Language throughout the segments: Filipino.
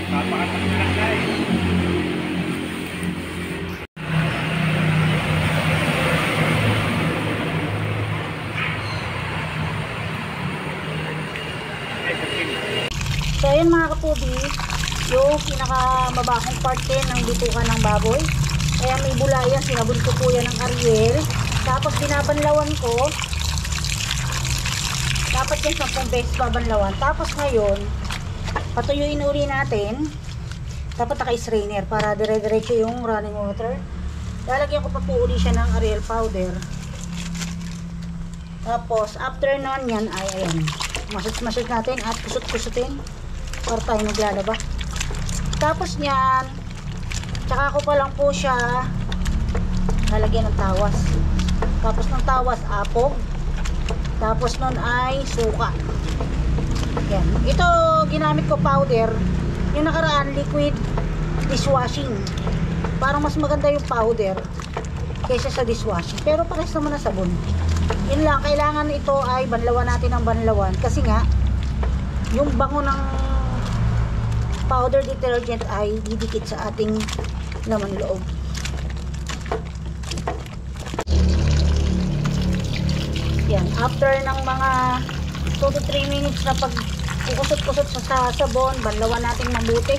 Papakatak na lang guys. So ayun mga kapubi, yung pinakamabakong part din ng bitukan ng baboy. Kaya may bulayan, sinabon ko po yan ng Ariel. Tapos binabanlawan ko. Dapat yan 10 beses babanlawan. Tapos ngayon, patuyuin uli natin. Dapat naka-strainer para dire-diretso yung running water. Lalagyan ko pa po uli siya ng Ariel powder. Tapos after nun yan ay ayan, masus natin at kusut-kusutin para tayo naglalaba. Tapos nyan, tsaka ko pa lang po siya lalagyan ng tawas. Tapos ng tawas, apog. Tapos nun ay suka. Yan. Ito ginamit ko powder. Yung nakaraan liquid dishwashing. Parang mas maganda yung powder kaysa sa dishwashing. Pero pares naman na sabon. Yun lang, kailangan ito ay banlawan natin ng banlawan. Kasi nga, yung bango ng powder detergent ay didikit sa ating laman loob. Yan, after ng mga 2 to 3 minutes na pag kusot-kusot sa sabon, banlawan natin mabuti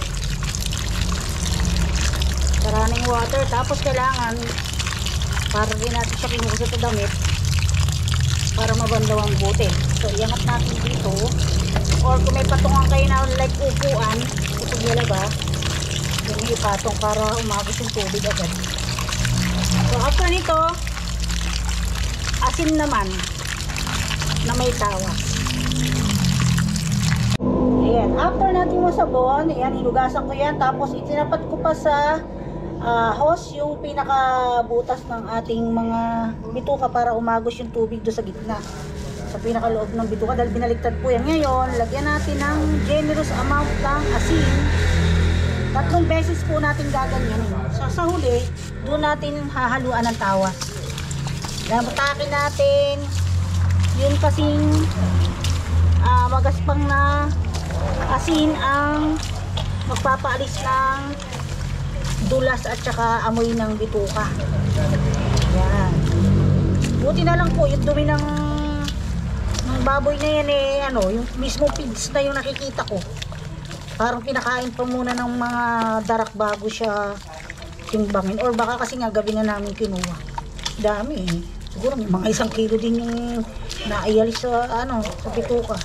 sa running water. Tapos kailangan para din natin siya kinukusot sa damit para mabanlawang buti. So iangat natin dito, or kung may patungan kayo na like upuan, upog yalaga, yung ipatong para umagos yung tubig agad. So after nito, asin naman na may tawas. Ayan, after natin masabon, ayan, hinugasan ko yan, tapos itinapat ko pa sa hose yung pinakabutas ng ating mga bituka para umagos yung tubig doon sa gitna, sa pinakaloob ng bituka, dahil binaliktad po yan. Ngayon, lagyan natin ng generous amount ng asin. 3 beses po natin gaganyanin. Sa huli, doon natin hahaluan ng tawas. Lamutakin natin yun kasing magaspang na asin ang magpapaalis ng dulas at saka amoy ng bituka. Yan. Buti na lang po yung dumi ng baboy na yan ano, yung mismo pigs na yung nakikita ko. Parang pinakain pa muna ng mga darak bago siya timbangin. Or baka kasi nga gabi na namin kinuha. Dami eh. Siguro mga 1 kilo din yung naiyalis sa sa bituka.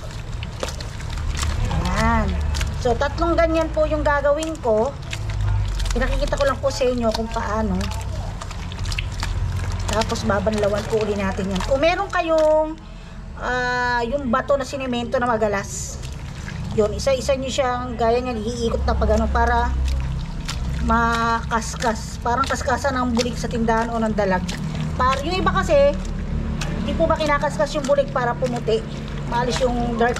Ayan. So 3 ganyan po yung gagawin ko. Pinakikita ko lang po sa inyo kung paano. Tapos babanlawan po uli natin yan. Kung meron kayong yung bato na sinemento na magalas, yun, isa-isa nyo siyang gaya nyan, iikot na pag para makaskas. Parang kaskasan ng bulig sa tindahan o ng dalag. Yung iba kasi, hindi po ba kinakaskas yung bulig para pumuti? Maalis yung dark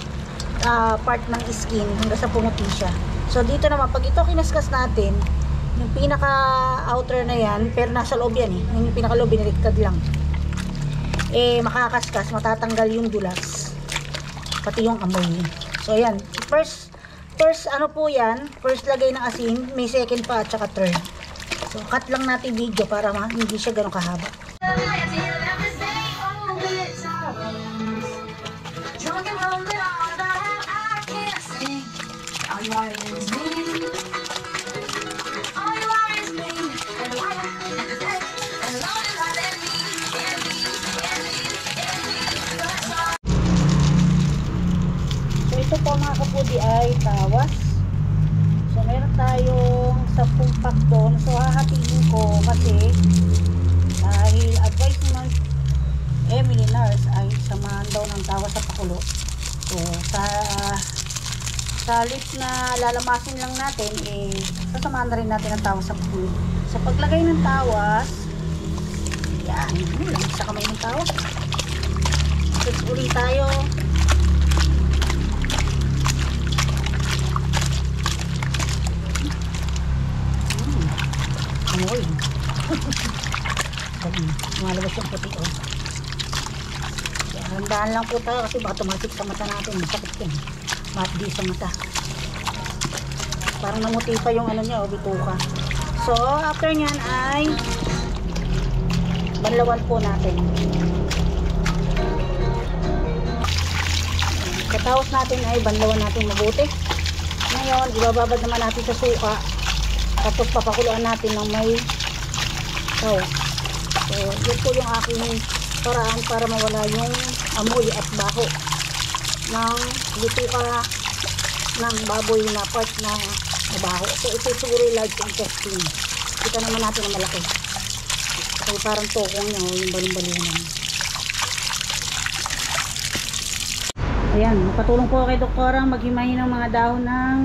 part ng skin hanggang sa pumuti siya. So dito naman, pag ito kinaskas natin, yung pinaka outer na yan, pero nasa loob yan yung pinaka loob, binaliktad lang, makakaskas, matatanggal yung dulas pati yung amoy. So ayan, first po yan, first lagay ng asin, may second pa at saka third. So cut lang natin video para hindi siya ganun kahaba. Ito po mga kapudi ay tawas. So meron tayong 10 pack doon. So hahatiin ko kasi dahil advice naman Emily Nars ay samahan daw ng tawas sa pakulo. So sa lip na lalamasin lang natin, sasamahan na rin natin ang tawas sa pakulo. So paglagay ng tawas, yan, lang sa kamay ng tawas. Tapos uli tayo. Amoy. Lumalabas yung puti handaan lang po tayo kasi baka tumatik sa mata natin. Masakit yan. Matdi sa mata. Parang namuti pa yung ano niya, bituka. So, after nyan ay banlawan po natin. Katapos natin ay banlawan natin mabuti. Ngayon, ibababad naman natin sa suka. Tapos papakuluan natin ng may saus. So, yun po yung aking paraan para mawala yung amoy at baho ng bituka ng baboy na part na mabaho. So, ito siguro yung large intestine. Kita naman natin na malaki. So, parang tokong niya, yung balong-balungan. Ayan, napatulong po kay Doktora maghimay ng mga dahon ng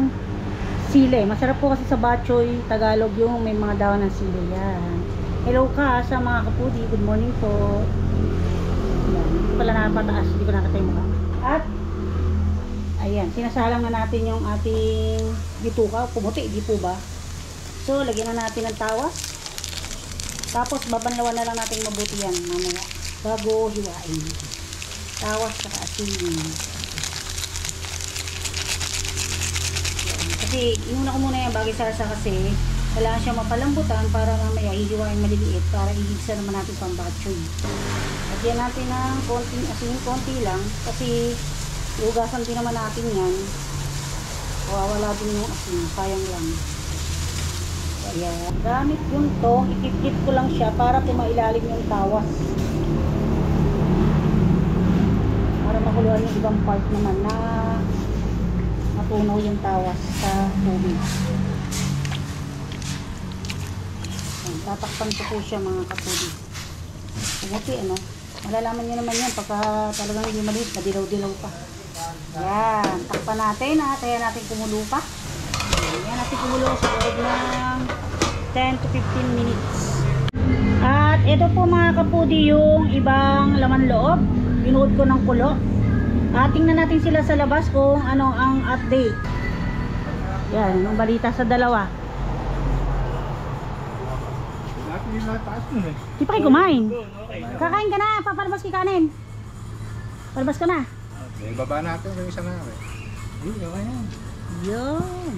sili. Masarap po kasi sa Batchoy Tagalog yung may mga dahon ng sili. Yan. Hello ka sa mga kapudi. Good morning po. Yan. Hindi pala napataas. Hindi ko nakatay mukha. At ayan, sinasalang na natin yung ating bituka. Pumuti, di po ba? So, lagyan na natin ng tawas. Tapos, babanlawan na lang natin mabuti yan mamaya. Bago hiwain. Tawas sa asin. Kasi, inuna ko muna yan bagay sarsa kasi kailangan siya mapalambutan para mamaya hihiwain maliliit para ihigsa naman natin pang batchoy. Lagyan natin ng konting asin, konti lang kasi iugasan din naman natin yan. Wawala din yung asin, sayang lang. Ayan. Gamit yung to, ikikit ko lang siya para pumailalim yung tawas. Para makuluan yung ibang part naman na matunaw yung tawas sa tubig. Ayan, tatakpan ko po siya mga kapudi. Pumuti ano. Malalaman nyo naman yan pagka talagang hindi maliit, madilaw-dilaw pa. Yan, takpan natin ha. Kaya natin kumulo pa. Yan natin kumulo sa loob ng 10 to 15 minutes. At ito po mga kapudi yung ibang laman loob. Binuhod ko ng kulo. At tingnan natin sila sa labas kung ano ang update. Yan, ang balita sa dalawa. Dati yung nataas nun eh. Di pa kayo kumain. Kakain ka na, papalabas kay kanin. Palabas ka na. Okay, baba natin yung isa na rin. Hindi, okay yan. Yun.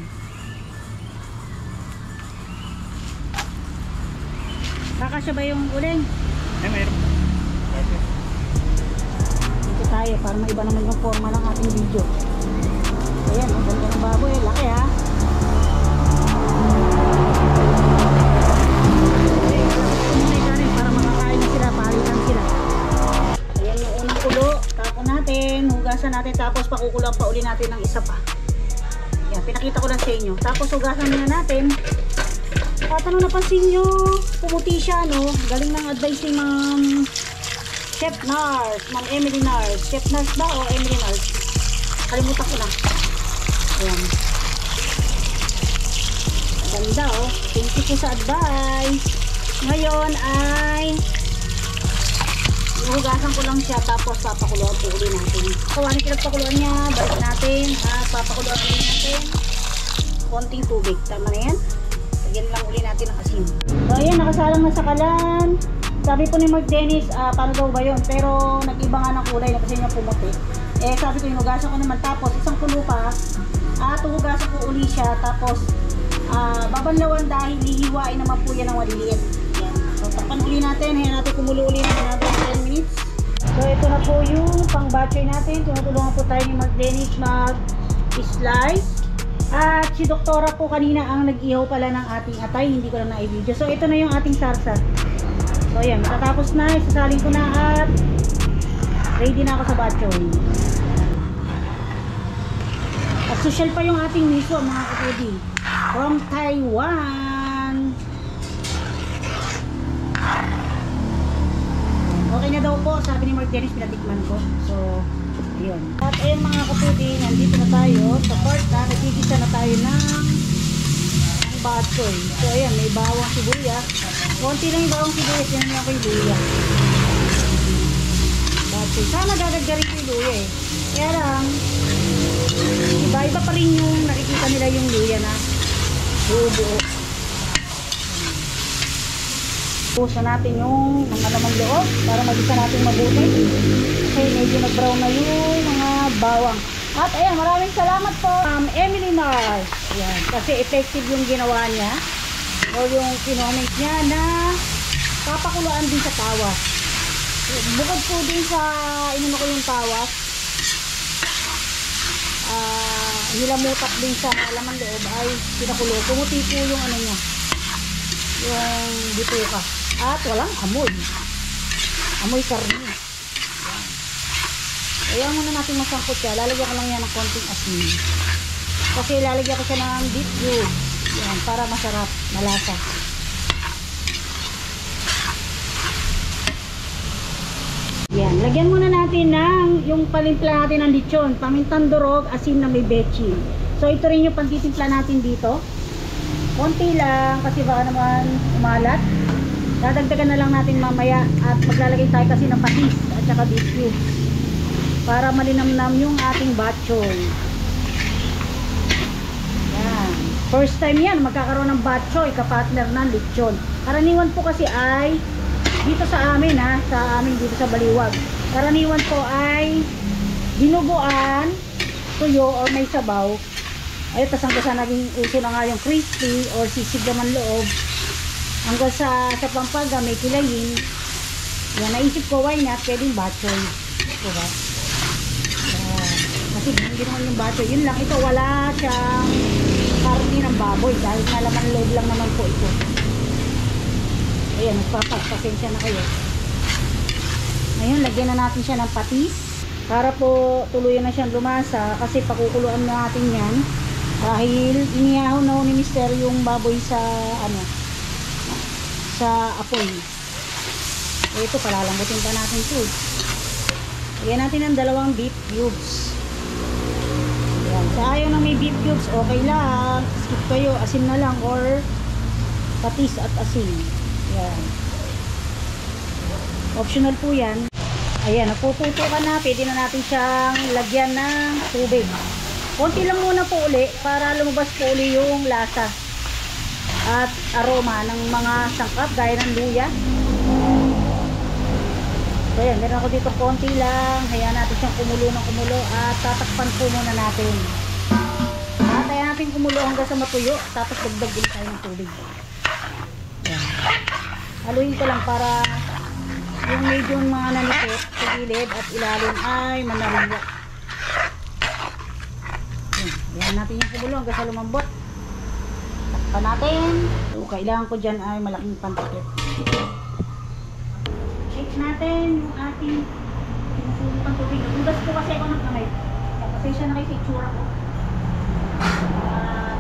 Kakasya ba yung uling? Eh, mayroon. Okay. Dito tayo para maiba naman yung forma ng ating video. Ayan, ang ganda ng baboy. Laki ha. Para makakain na sila, palitan sila. Ayan yung unang kulo. Tapon natin, hugasan natin, tapos pakukulang pa uli natin ng isa pa. Yan, pinakita ko lang sa inyo. Tapos hugasan muna natin. At ano napansin nyo, pumuti siya, no? Galing ng advice ni Ma'am Chef Nars, Ma'am Emily Nars. Chef Nars ba o Emily Nars? Kalimutan ko na. Ayan. Ganda, oh. Thank you po sa advice. Ngayon ay hugasan ko lang siya, tapos papakuluan po uli natin. So, ano pinagpakuluan niya, balik natin at papakuluan uli natin konting tubig. Tama na yan. Lagyan lang uli natin ng asin. So ayan, nakasalang na sa kalan. Sabi po ni Mark Dennis, paano daw ba yun? Pero nag-iba nga ng kulay na kasi niya pumuti. Eh sabi ko, hinugasan ko naman, tapos isang kulo pa at hugasan ko uli siya, tapos babanlawan dahil hihiwain naman po yan ng maliliit. Yan. So takpan uli natin, hayan natin kumulo uli ng another 10 minutes. So ito na po yung pang batchoy natin. Tinutulungan po tayo ni Mark Dennis mag-slice. At si Doktora po kanina ang nag-ihaw pala ng ating atay, hindi ko lang na-i-video. So ito na yung ating sarsa. So ayan, matatapos na, isasalin ko na at ready na ako sa batchoy. At social pa yung ating miso mga kapudi. From Taiwan. Okay na daw po, sabi ni Mark Dennis, pinatikman ko. So ayun. At ayun mga kapudi, nandito na tayo sa part na nagigisa na tayo ng batchoy. So ayan, may bawang sibuyas. Konti lang yung bawang sibuyas, yan lang yung luya. Batchoy. Sana gagagarin ko yung luya eh. Kaya lang, iba pa rin yung nakikita nila yung luya na buo-buo. Puso natin yung mga laman loob para magisa natin mabuti. Okay, medyo nag-brown na yung mga bawang. At ayan, maraming salamat po, Emily Nars. guys. Ayan. Kasi effective yung ginawa niya o yung kinomment niya na papakuloan din sa tawas. Bukod po din sa inano ko yung tawas, nilamutak din sa laman loob ay pinakulo. Pumuti po yung ano niya, yung bituka. At walang amoy. Amoy karne. Ayan muna natin masangkot siya. Lalagyan ko lang yan ng konting asin. Kasi lalagyan ko siya ng beef cube. Yan, para masarap, malasa. Yan, lagyan muna natin ng yung palimpla natin ng lechon, pamintang durog, asin na may bechin. So ito rin yung pagtitimpla natin dito. Konti lang kasi baka naman umalat. Dadagdagan na lang natin mamaya at maglalagay tayo kasi ng patis at saka beef cube para malinamnam yung ating bok choy. Yan. First time yan magkakaroon ng bok choy kapartner ng lechon. Karaniwan po kasi ay dito sa amin sa amin dito sa Baliwag. Karaniwan po ay dinuguan, tuyo or may sabaw. Ay tasang-tasa naging uso na nga yung crispy or sisig naman loob. Hanggang sa Pampanga may kilayin. Yan, naisip ko why not pwedeng bok choy. Diba? Kasi hindi naman yung bok choy. Yun lang, ito wala siyang karne ng baboy dahil nalaman loob lang naman po ito. Ayan, nagpapasensya na kayo. Ngayon, lagyan na natin siya ng patis para po tuluyan na siyang lumasa kasi pakukuluan na natin yan dahil inihaw na ni Mister yung baboy sa sa apoy. Ito, palalambutin pa natin ito. Lagyan natin ng 2 beef cubes. Ayan. Sa ayaw na may beef cubes, okay lang. Skip kayo, asin na lang or patis at asin. Ayan. Optional po yan. Ayan, napuputukan na. Pwede na natin siyang lagyan ng tubig. Konti lang muna po uli para lumabas po uli yung lasa at aroma ng mga sangkap gaya ng luya. So ayan, meron ako dito konti lang. Hayaan natin siyang kumulo ng kumulo at tatakpan po muna natin. At hayaan natin kumulo hanggang sa matuyo. Tapos dagdag din tayo ng tubig. Ayan. Haluin ko lang para yung medyo mga nalikit sa gilid at ilalim ay manariwa. Ayan natin yung kumulo hanggang sa lumambot. Takpan natin. So, kailangan ko dyan ay malaking pantakip. Shake natin yung ating pinapulupang tubig. Nagugas po kasi ako ng kamay. Kasi siya na kayo itsura ko.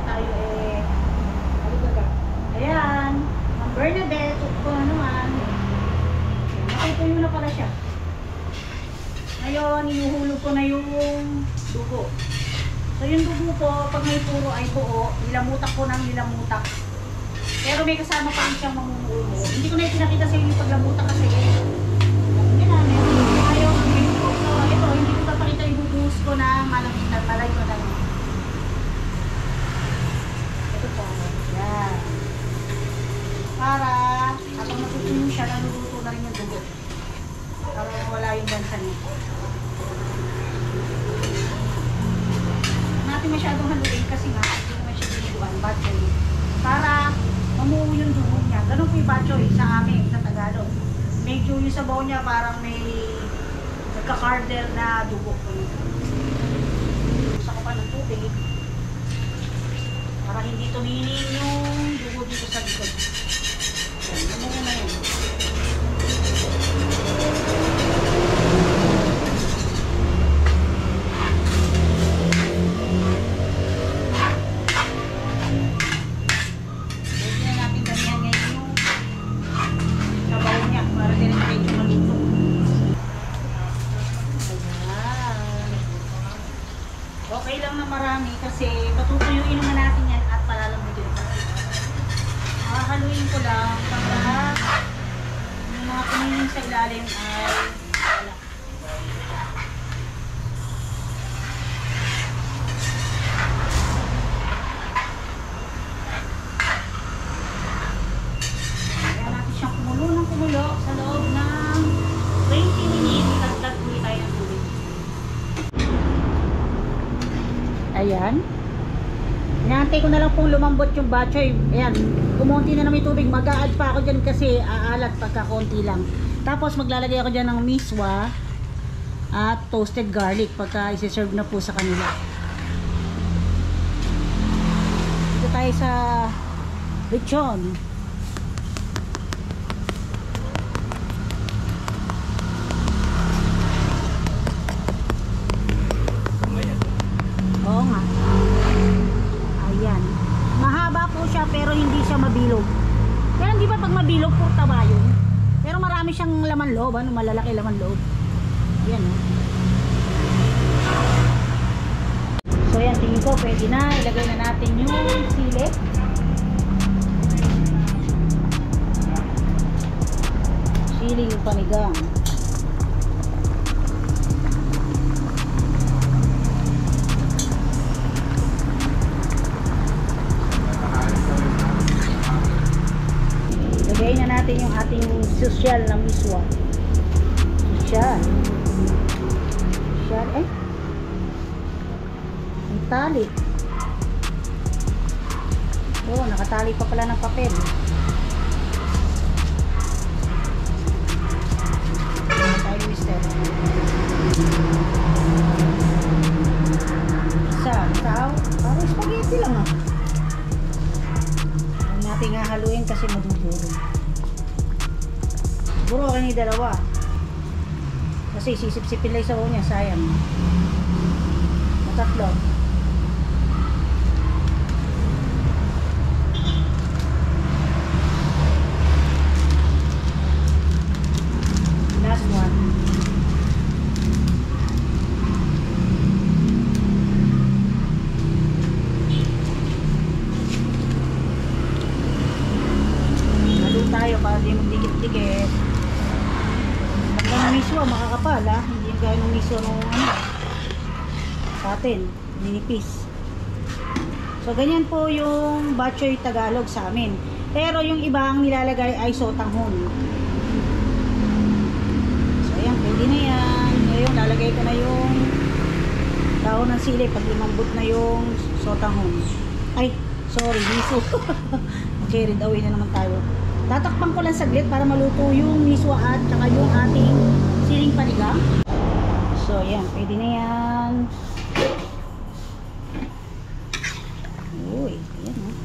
Tayo aligaga. Ayan. Ang Bernadette. Ito na naman. Nakituyo na pala siya. Ngayon, inuhulog ko na yung dugo. So yung dugo ko, pag may puro ay buo, nilamutak ko ng nilamutak. Pero may kasama pa rin siyang mamumulo. Hindi ko na ipinakita sa inyo yung paglamutak kasi hindi namin. Ayaw ang video. So ito, hindi ko papakita yung bubuhos ko na malamig na talay ko na. Ito po. Yan. Para kapag natutuyo siya, naluluto na rin yung dugo. Para wala yung bansa niya. Natin masyadong haluin kasi nga hindi naman siya binubuan bok choy para mamuo yung dugo niya. Ganun po yung bok choy sa amin sa Tagalog. Medyo yung sabaw niya parang may nagka-cardel na dugo. Gusto ko pa ng tubig para hindi tuminin yung dugo dito sa likod. Yan, mamuo na yun. Okay lang na marami kasi patutuyuin naman natin yan at palalambutin. Hahaluin ko lang para yung mga kumiling sa ilalim ay wala. Kaya natin siyang kumulo ng kumulo sa loob ng 20 minutes. Dagdag ulit tayo ng tubig. Ayan. hinihintay ko na lang pong lumambot yung batchoy. Ayan, kumonti na naman yung tubig. Mag-a-add pa ako dyan kasi aalat pagka konti lang. Tapos maglalagay ako dyan ng miswa at toasted garlic pagka isi-serve na po sa kanila. Dito tayo sa lechon. Oo nga. Ayan. Mahaba po siya pero hindi siya mabilog. Pero hindi ba pag mabilog po taba yun? Pero marami siyang laman loob, ano, malalaki laman loob. Ayan, oh. So ayan, tingin ko pwede na. Ilagay na natin yung sili. Sili yung panigang. Lagay na natin yung ating sosyal na miswa. Sosyal. Sosyal, eh. Ang tali. Oh, nakatali pa pala ng papel. Tayo, mister. Isa. Parang spaghetti lang, ah. Huwag natin nga haluin kasi maduduro. Siguro okay ni dalawa. Kasi sisip-sipin lang sa niya, sayang. Matatlo. Last one. Halo tayo para di magdikit-dikit. Ang miswa makakapal, ha? Hindi yung gaya ng miswa nung ano sa atin, ninipis. So ganyan po yung batchoy Tagalog sa amin. Pero yung iba ang nilalagay ay sotanghon. So ayan, pwede na yan. Ngayon lalagay ko na yung dahon ng sili pag lumambot na yung sotanghon. Ay, sorry, miso. Carried away na naman tayo. Tatakpan ko lang saglit para maluto yung miswa at saka yung ating siling panigang. So, yan. Pwede na yan. Uy, ayan, oh.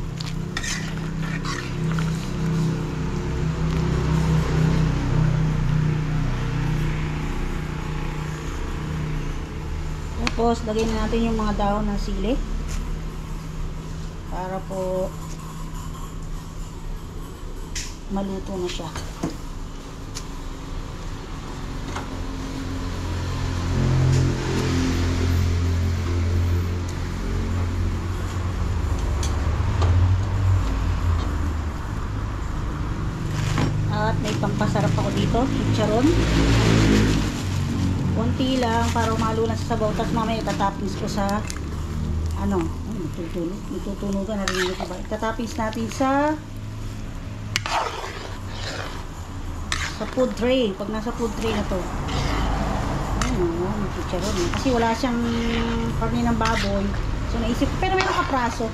Tapos, lagay na natin yung mga dahon ng sili. Para po maluto na siya. At may pampasarap ako dito, chicharon. Konti lang para umalo na sa sabaw. Tapos mamaya itatappings ko sa ano, natutunugan na rin ito ba? Itatappings natin sa food tray. Pag nasa food tray na to, ayun, may chicharon. Kasi wala siyang karne ng baboy. So naisip, pero may nakapraso.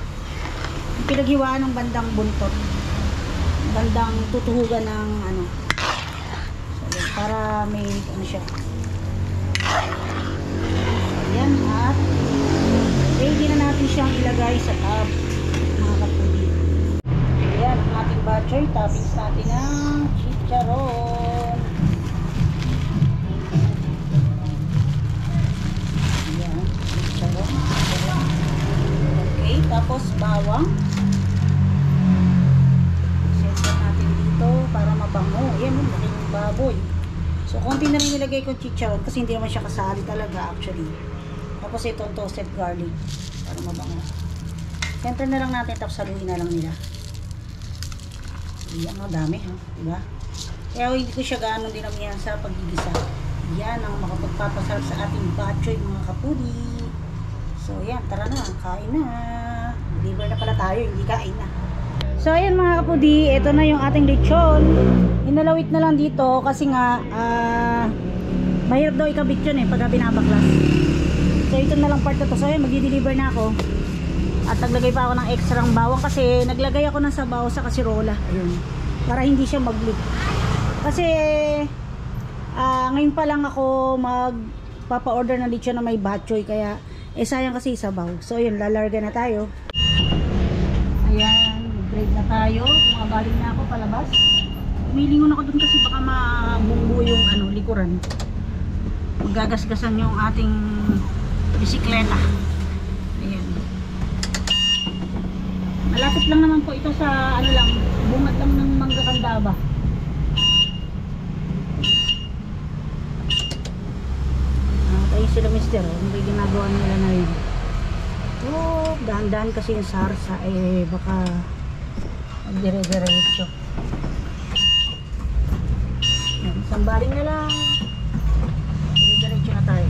Pinaghiwaan ng bandang buntot. Bandang tutuhugan ng ano. So, para may ano siya. Ayan, at ready na natin siyang ilagay sa tab, mga kapuli. Ayan, ang ating batchoy. Toppings natin ng chicharon. Ayan, chicharon. Okay, tapos bawang. Set natin dito para mabango. Ayan, laking baboy. So, konti na rin nilagay ko chicharon kasi hindi naman siya kasali talaga actually. Tapos itong toasted garlic para mabango. Center na lang natin, tapos saluhin na lang nila. Ayan, dami, ha? Diba? Kaya hindi ko siya gaano dinamihan sa pagigisa. Yan ang makapagpapasarap sa ating batchoy, mga kapudi. So, yan, tara na, kain na. Deliver na pala tayo, hindi kain na. So, ayan mga kapudi, ito na yung ating lechon. Inalawit na lang dito kasi nga, mahirap daw ikabit yun pagka binabaklas. So, ito na lang part na to. So, ayan, magdi-deliver na ako. At naglagay pa ako ng extra bawang kasi naglagay ako ng sabaw sa kasirola. Ayun. Para hindi siya mag-leak. Kasi ngayon pa lang ako magpapa-order ng lechon na may batchoy, kaya sayang kasi sabaw. So yun, lalarga na tayo. Ayan, break na tayo. Galing na ako palabas. Umilingon ako dun kasi baka mabunggo yung likuran. Magagasgasan yung ating bisikleta. Ayan. Malapit lang naman po ito sa bungad lang ng Mangga Candaba. Tayo sila mister, hindi ginagawa nila na yun. Dahan-dahan kasi yung sarsa, baka magdire-diretso. Sambaling na lang. Dire-diretso na tayo.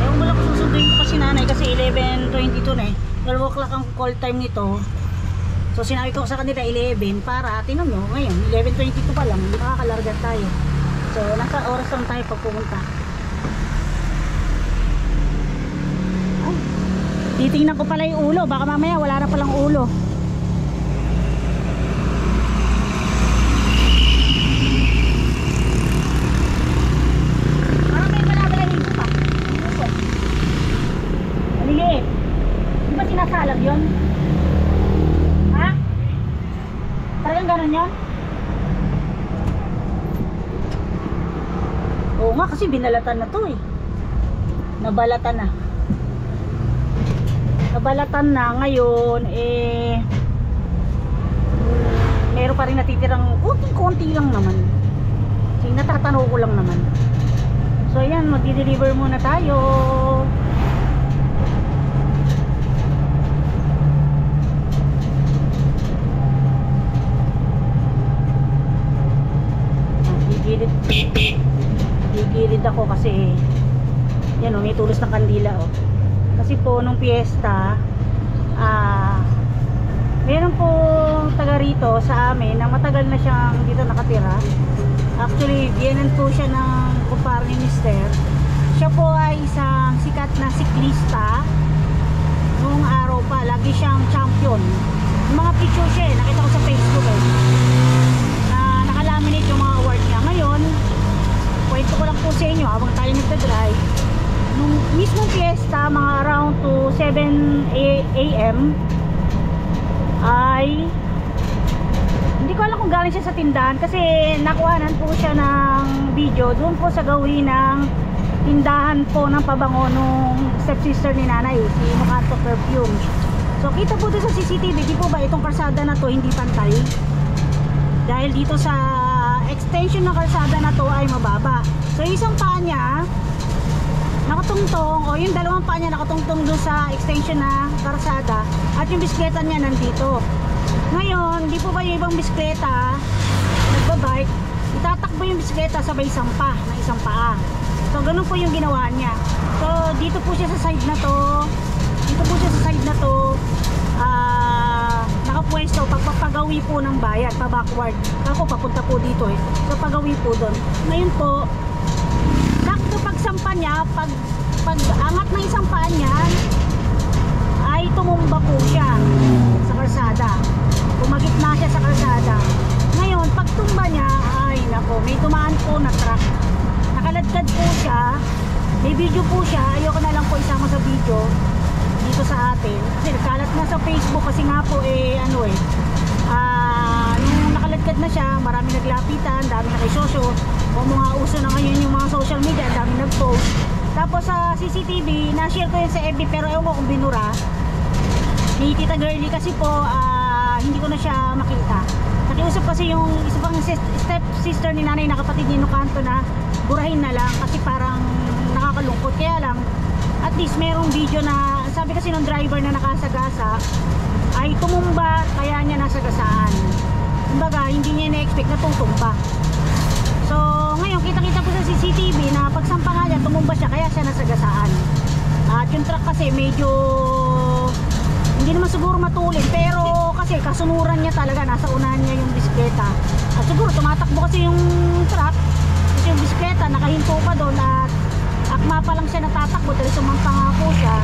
Ewan ko lang kung susunduin ko kasi nanay kasi 11:22 na 12 o'clock ang call time nito. So sinabi ko sa kanila 11 para tinan nyo ngayon 11:22 pa lang, makakalarga tayo. So nasa oras lang tayo pag pumunta. Titingnan ko pala yung ulo, baka mamaya wala na palang ulo. Parang may balabalahin ko pa. Maliit. Di ba sinasalag yun? Ha? Talagang ganun yun? Oo nga, kasi binalatan na to eh. Nabalatan na. Nabalatan na ngayon meron pa rin natitirang konti-konti lang naman. Kasi natatanaw ko lang naman. So ayan, magdi-deliver muna tayo. Gigilid ako kasi yan may tulos ng kandila kasi po nung piyesta meron po taga rito sa amin na matagal na siyang dito nakatira. Actually biyenan po siya ng kumpare ni mister. Siya po ay isang sikat na siklista. Noong araw pa lagi siyang champion. Yung mga picture siya nakita ko sa Facebook na nakalaminate yung mga award niya. Ngayon kwento ko lang po sa inyo habang tayo nagdadrive, nung mismong fiesta mga around to 7 AM ay hindi ko alam kung galing siya sa tindahan kasi nakuhanan po siya ng video doon po sa gawin ng tindahan po ng pabango nung stepsister ni nanay, si Mukanto Perfume. So kita po doon sa CCTV, di po ba itong kalsada na to hindi pantay dahil dito sa extension ng kalsada na to ay mababa. So yung isang paa niya nakatungtong, o yung dalawang paa niya nakatungtong doon sa extension na kalsada at yung bisikleta niya nandito. Ngayon, di po ba yung ibang bisikleta nagbabike, itatakbo yung bisikleta sabay sampa ng isang paa. So ganun po yung ginawa niya. So dito po siya sa side na to, nakapwesto pagpapagawi po ng bayan, pa backward. Ako papunta po dito so pagawi po doon. Ngayon po sakto pagsampa niya, pag angat ng isang paa niya ay tumumba po siya sa kalsada. Pumagit na siya sa kalsada. Ngayon pagtumba niya ay nako, may tumaan po na truck. Nakaladkad po siya. May video po siya. Ayoko na lang po isama sa video dito sa atin kasi nagkalat na sa Facebook kasi nga po nung nakaladkad na siya, marami naglapitan, dami nakisosyo o mga uso na ngayon yung mga social media, dami nagpost. Tapos sa CCTV na-share ko yun sa FB pero ewan ko kung binura ni Tita Girlie kasi po hindi ko na siya makita. Nakiusap kasi yung isa pang step sister ni nanay na kapatid ni Nukanto na burahin na lang kasi parang nakakalungkot. Kaya lang at least merong video na sabi kasi ng driver na nakasagasa ay tumumba kaya niya nasagasaan. Kumbaga hindi niya na-expect na tutumba. So ngayon kita-kita po sa CCTV na pagsampa nga niya tumumba siya kaya siya nasagasaan. At yung truck kasi medyo hindi naman siguro matulin pero kasi kasunuran niya talaga, nasa unahan niya yung bisikleta. At siguro tumatakbo kasi yung truck kasi yung bisikleta nakahinto pa doon at akma pa lang siya natatakbo dahil sumampa nga po siya.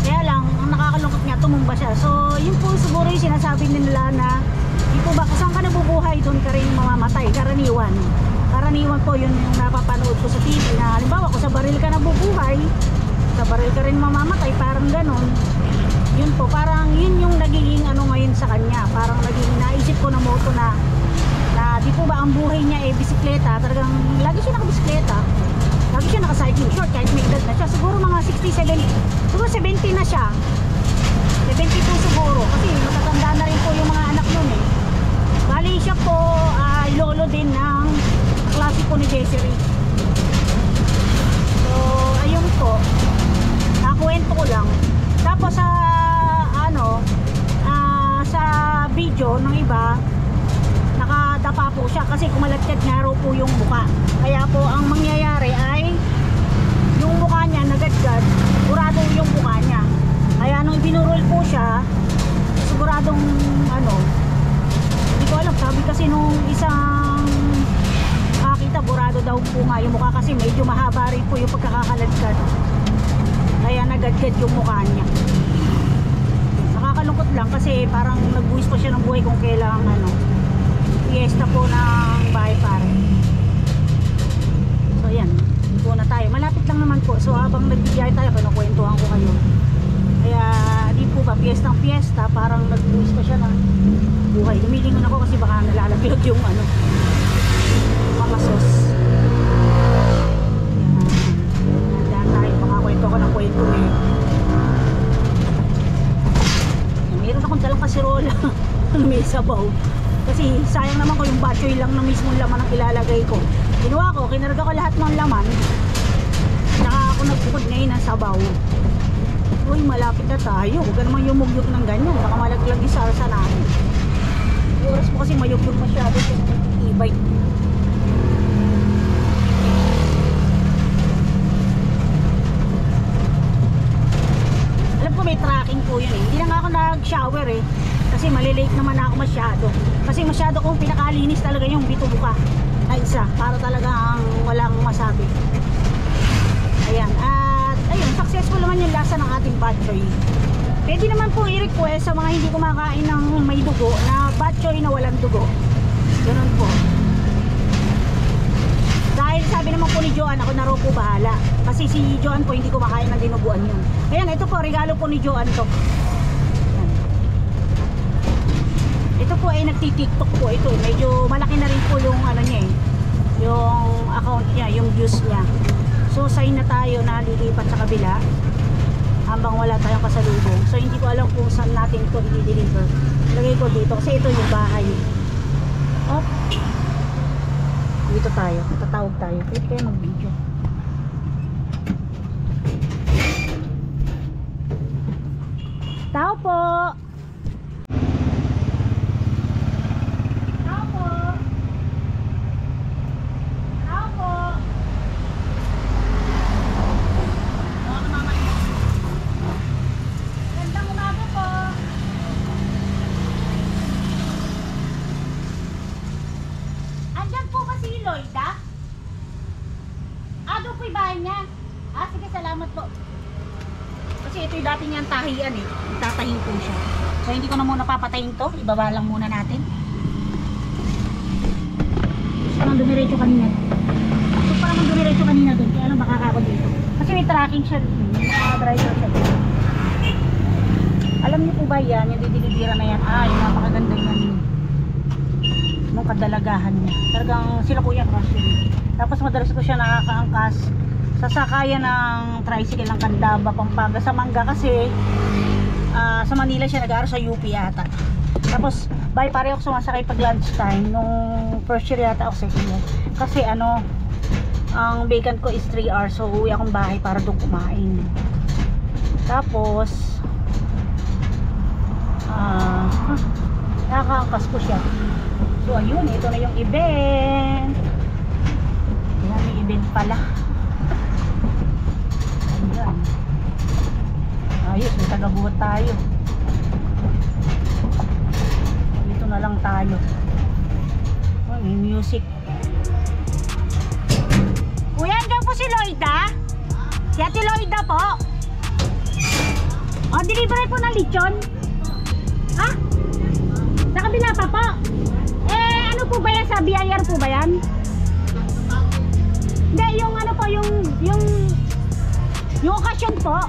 Kaya lang, ang nakakalungkot nga, tumumba siya. So, yun po siguro yung sinasabi nila na di po ba, kung saan ka nabubuhay, doon ka rin mamamatay, karaniwan. Karaniwan po yun yung napapanood ko sa TV na halimbawa kung sa baril ka nabubuhay, sa baril ka rin mamamatay, parang ganon. Yun po, parang yun yung nagiging ano ngayon sa kanya. Parang naging naisip ko na moto na di po ba ang buhay niya bisikleta, talagang lagi siya nakabisikleta. Lagi siya naka-cycling short kahit may edad na siya. Siguro mga 60, 70, siguro 70 na siya. 72 siguro. Kasi matatanda na rin po yung mga anak nun eh. Bali siya po ay lolo din ng klase po ni Desiree. So, ayun po. Nakuwento ko lang. Tapos sa sa video ng iba, nakadapa po siya kasi kumalatsyad nga raw po yung mukha. Kaya po ang mangyayari ay yung mukha niya nagadgad, sigurado yung mukha niya. Kaya nung binurol po siya, siguradong hindi ko alam, sabi kasi nung isang nakakita, burado daw po nga yung mukha kasi medyo mahaba rin po yung pagkakakaladkad. Kaya nagadgad yung mukha niya. Nakakalungkot lang kasi parang nagbuwis pa siya ng buhay kung kailang fiesta po ng bahay pare. So yan, dito na tayo. Malapit lang naman po. So habang nagbibiyay tayo, kinukwentuhan ko kayo. Kaya di po ba fiesta, parang nagbuwis pa siya ng buhay. Lumilingon ako kasi baka nalalaglag yung mga sos. Yan tayo, makakwento ko ng kwento eh. Meron akong dalang kasirola may sabaw. Kasi sayang naman ko yung batchoy lang na mismo laman ang ilalagay ko. Ginawa ko, kinarga ko lahat ng laman. Saka ako nagpukod ngayon ng sabaw. Uy, malapit na tayo. Huwag ka naman yumugyog ng ganyan. Baka malaglag yung sarsa namin. Yung oras mo kasi mayugyog masyado yung e-bike. Alam ko may tracking po yun eh. Hindi na nga ako nag-shower eh. Kasi malilate naman ako masyado. Kasi masyado kong pinakalinis talaga yung bitubuka na isa. Para talagang walang masabi. Ayan. At ayun, successful naman yung lasa ng ating batchoy. Pwede naman po i-request sa mga hindi kumakain ng may dugo na batchoy na walang dugo. Ganun po. Dahil sabi naman po ni Joanne, ako na raw po bahala. Kasi si Joanne po hindi kumakain ng dinuguan yun. Ayan, ito po, regalo po ni Joanne to. Ito po ay nagti-tiktok po ito. Medyo malaki na rin po yung niya eh. Yung account niya, yung views niya. So sign na tayo na lilipat sa kabila habang wala tayong kasalubong. So hindi ko alam kung saan natin ito i-deliver. Lagay ko dito kasi ito yung bahay. Oh. Dito tayo. Tatawag tayo. Pwede kayo mag-video. Tao po. Dati niyang tahian eh. Tatahin po siya. So hindi ko na muna papatayin to. Ibaba lang muna natin. Gusto nang dumiretso kanina. Gusto pa naman dumiretso kanina doon. Kaya lang baka ako dito. Kasi may tracking siya. May driver siya. Alam niyo po ba yan? Yung didilibira na yan. Yung napakaganda yan. Nung kadalagahan niya. Talagang sila kuya crush yun. Tapos madalas ko siya nakakaangkas sa sakayan ng tricycle ng Candaba, Pampanga sa Mangga kasi sa Manila siya nag-aaral sa UP yata. Tapos by pare ako sumasakay pag lunch time nung first year yata ako, second year. Kasi ang vacant ko is 3 hours, so uwi akong bahay para doon kumain. Tapos nakakaangkas ko siya. So ayun, ito na yung event. Ayan, may event pala. Ayos, may tagabuhat tayo. Dito na lang tayo. Oh, may music. Kuya, andyan po si Lloyda? Si Ate Lloyda po? Pa-delivery po ng lechon? Ha? Sa kabila pa po? Ano po ba yan? Sa BIR po ba yan? Hindi, yung ano po, yung okasyon po.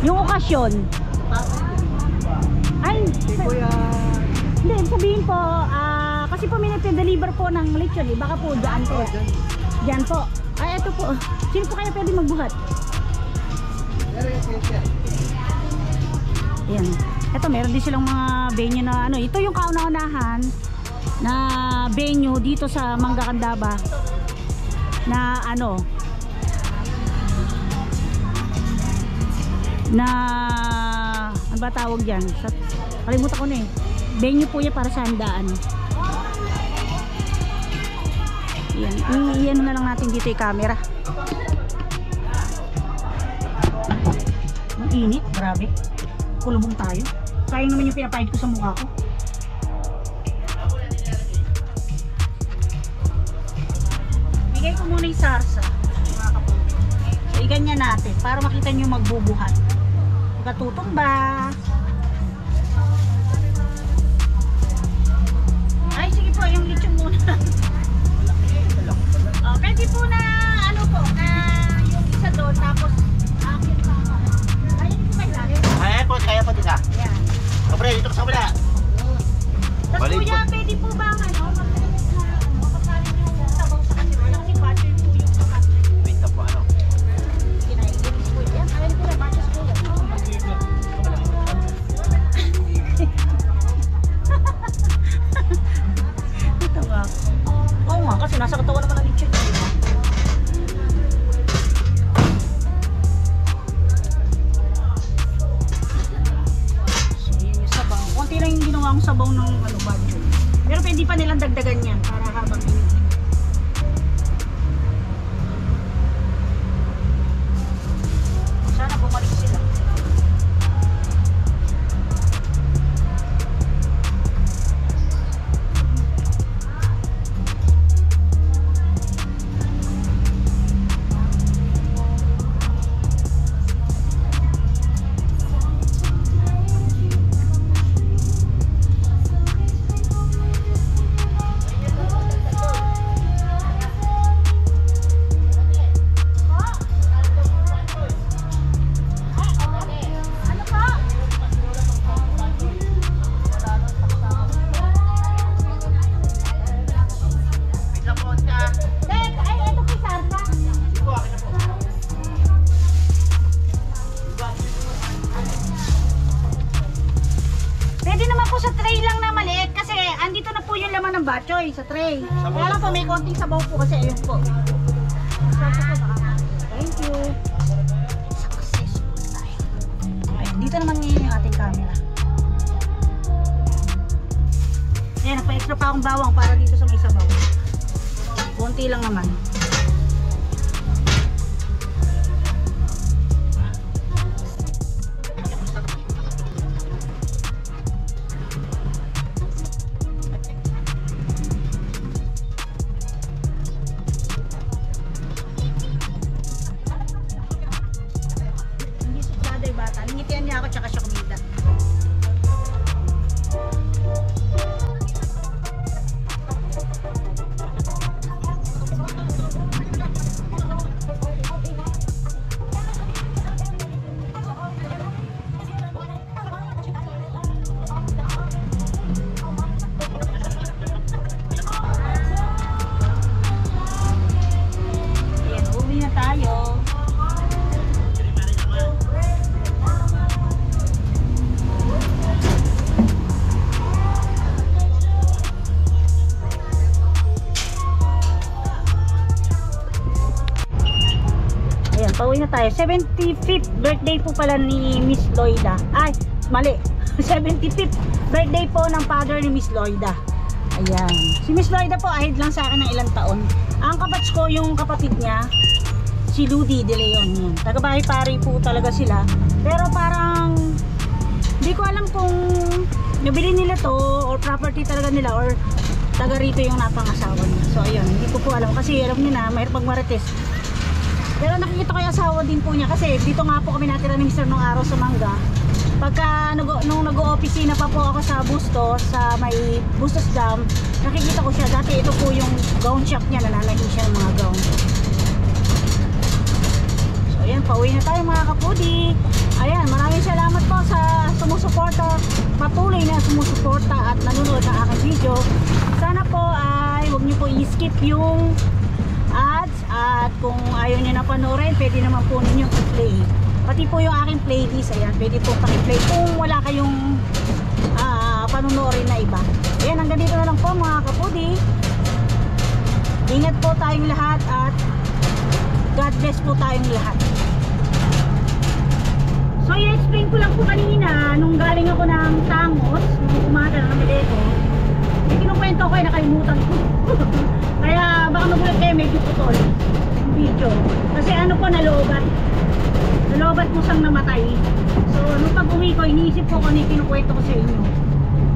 Yung okasyon. Ay, hindi, sabihin po, kasi po may nagpe-deliver po ng lechon eh. Baka po dyan po. Dyan po. Ay, ito po. Sino po kaya pwede magbuhat? Ayan. Ito, meron din silang mga venue na ano. Ito yung kauna-unahan na venue dito sa Mangga Candaba na ano ba tawag dyan? Kalimutan ko na eh. Venue po yan para sa handaan. Yan. Iyan na lang natin dito yung camera. Ang init, grabe. Kulubong tayo. Sayang naman yung pinapahid ko sa mukha ko. Bigay ko muna yung sarsa. So, iganyan natin para makita nyo magbubuhat. Pagkatutumba. Ay, sige po, yung lechon muna. Pwede po na, ano po, yung isa doon, tapos akin pa. Kaya po kayo lagi? Kaya po isa. Yan. Kapre, dito ka sa wala. Tapos kuya, pwede po ba pagkarin yung sabaw sa kanila? Kasi butter po yung kapatid. Wait na po, ano? Kinailis po yan. Alam ko na, batches po yan. Ito nga. Oo nga, kasi nasa katawan naman ng lechon. Konti lang yung ginawa kong sabaw ng ano, badyo. Pero pwede pa nilang dagdagan yan para habang init. Sana bumalik sila. Batchoy sa tray. Kaya lang po may konting sabaw po kasi ayun po. Thank you. Successful tayo. Ayan, dito naman ngayon yung ating camera. Ayan, nagpa-extra pa akong bawang para dito sa may sabaw. Konti lang naman. Ningitian niya ako tsaka siya kumita. Ayan, uwi na tayo. Pauwi na tayo. 75th birthday po pala ni Miss Loida. Ay, mali. 75th birthday po ng father ni Miss Loida. Ayan. Si Miss Loida po ahid lang sa akin ng ilang taon. Ang kapats ko, yung kapatid niya, si Ludi De Leon. Taga-bahay pari po talaga sila. Pero parang hindi ko alam kung nabili nila to or property talaga nila or taga rito yung napangasawa niya. So ayun, hindi ko po alam kasi alam niyo na, mahirap magmarites. Pero nakikita ko yung asawa din po niya kasi dito nga po kami natira ni Mr. nung araw sa Mangga. Pagka nung nag-o-opisina pa po ako sa Bustos, sa may Bustos Dam, nakikita ko siya. Dati ito po yung gown shop niya, nananahin siya ng mga gown. So ayan, pauwi na tayo mga kapudi. Ayan, maraming salamat po sa sumusuporta, patuloy na sumusuporta at nanonood ng aking video. Sana po ay huwag niyo po i-skip yung ads at kung ayaw niyo na panoorin, pwede naman po ninyo i-play. Pati po yung aking playlist, ayan, pwede po paki-play kung wala kayong panonoorin na iba. Ayan, hanggang dito na lang po mga kapudi. Ingat po tayong lahat at God bless po tayong lahat. So i-explain ko lang po kanina nung galing ako ng Tangos, nung umaga na kami dito. May kinukwento ko ay nakalimutan ko. Kaya baka magulat kayo, medyo putol yung video. Kasi ano po, naloobat po siyang namatay. So nung pag uwi ko, iniisip ko kung ano yung kinukwento ko sa inyo.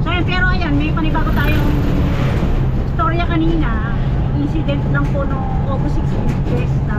So yun, pero ayan, may panibago tayong storya kanina. Incident lang po nung August 16 Fiesta.